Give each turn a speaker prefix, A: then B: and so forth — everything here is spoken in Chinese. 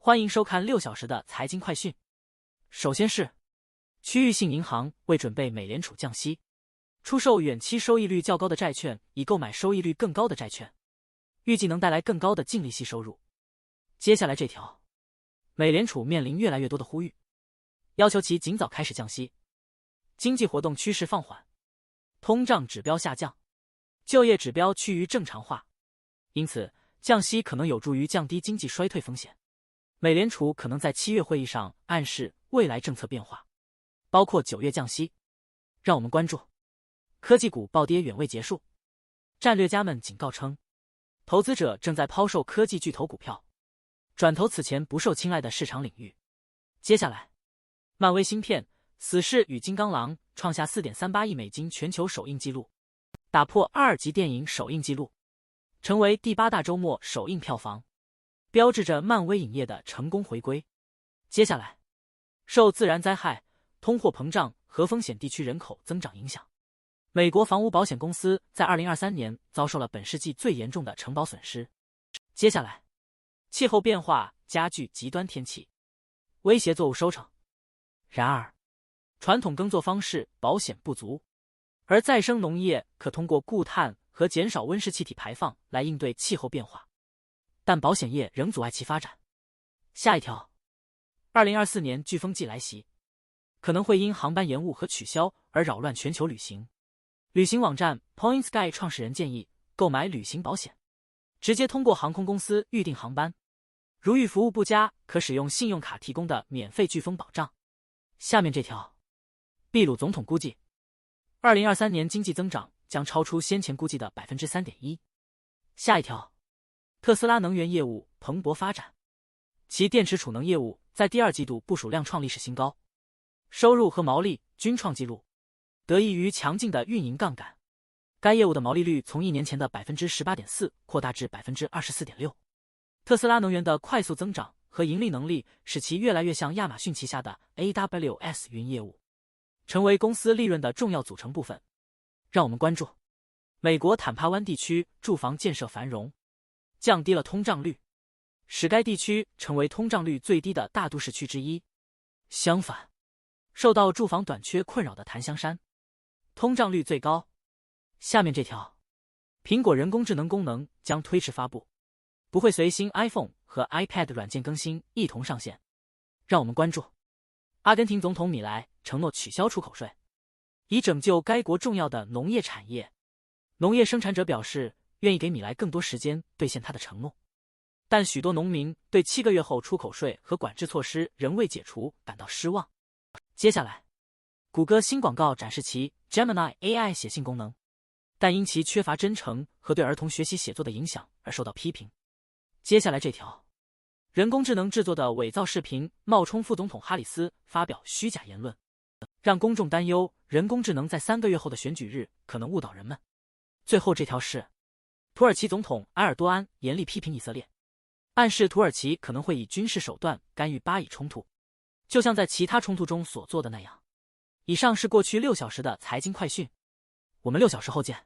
A: 欢迎收看6小时的财经快讯。首先是区域性银行为准备美联储降息，出售远期收益率较高的债券，以购买收益率更高的债券，预计能带来更高的净利息收入。接下来这条，美联储面临越来越多的呼吁，要求其尽早开始降息。经济活动趋势放缓，通胀指标下降，就业指标趋于正常化，因此降息可能有助于降低经济衰退风险。美联储可能在7月会议上暗示未来政策变化，包括9月降息。让我们关注科技股暴跌远未结束，战略家们警告称，投资者正在抛售科技巨头股票，转投此前不受青睐的市场领域。接下来，漫威新片《死侍与金刚狼》创下4.38亿美金全球首映纪录，打破2级电影首映纪录，成为第8大周末首映票房，标志着漫威影业的成功回归。接下来，受自然灾害、通货膨胀和风险地区人口增长影响，美国房屋保险公司在2023年遭受了本世纪最严重的承保损失。接下来，气候变化加剧极端天气，威胁作物收成。然而，传统耕作方式保险不足，而再生农业可通过固碳和减少温室气体排放来应对气候变化，但保险业仍阻碍其发展。下一条，2024年飓风季来袭，可能会因航班延误和取消而扰乱全球旅行。旅行网站 PointSky 创始人建议购买旅行保险，直接通过航空公司预订航班。如遇服务不佳，可使用信用卡提供的免费飓风保障。下面这条，秘鲁总统估计2023年经济增长将超出先前估计的 3.1%。下一条，特斯拉能源业务蓬勃发展，其电池储能业务在第2季度部署量创历史新高，收入和毛利均创纪录，得益于强劲的运营杠杆。该业务的毛利率从1年前的 18.4% 扩大至 24.6%。特斯拉能源的快速增长和盈利能力使其越来越像亚马逊旗下的 AWS 云业务，成为公司利润的重要组成部分。让我们关注美国坦帕湾地区住房建设繁荣，降低了通胀率，使该地区成为通胀率最低的大都市区之一。相反，受到住房短缺困扰的檀香山，通胀率最高。下面这条，苹果人工智能功能将推迟发布，不会随新 iPhone 和 iPad 软件更新一同上线。让我们关注阿根廷总统米莱承诺取消出口税，以拯救该国重要的农业产业。农业生产者表示愿意给米莱更多时间兑现他的承诺，但许多农民对7个月后出口税和管制措施仍未解除感到失望。接下来，谷歌新广告展示其 Gemini AI 写信功能，但因其缺乏真诚和对儿童学习写作的影响而受到批评。接下来这条，人工智能制作的伪造视频冒充副总统哈里斯发表虚假言论，让公众担忧人工智能在3个月后的选举日可能误导人们。最后这条是，土耳其总统埃尔多安严厉批评以色列，暗示土耳其可能会以军事手段干预巴以冲突，就像在其他冲突中所做的那样。以上是过去6小时的财经快讯，我们6小时后见。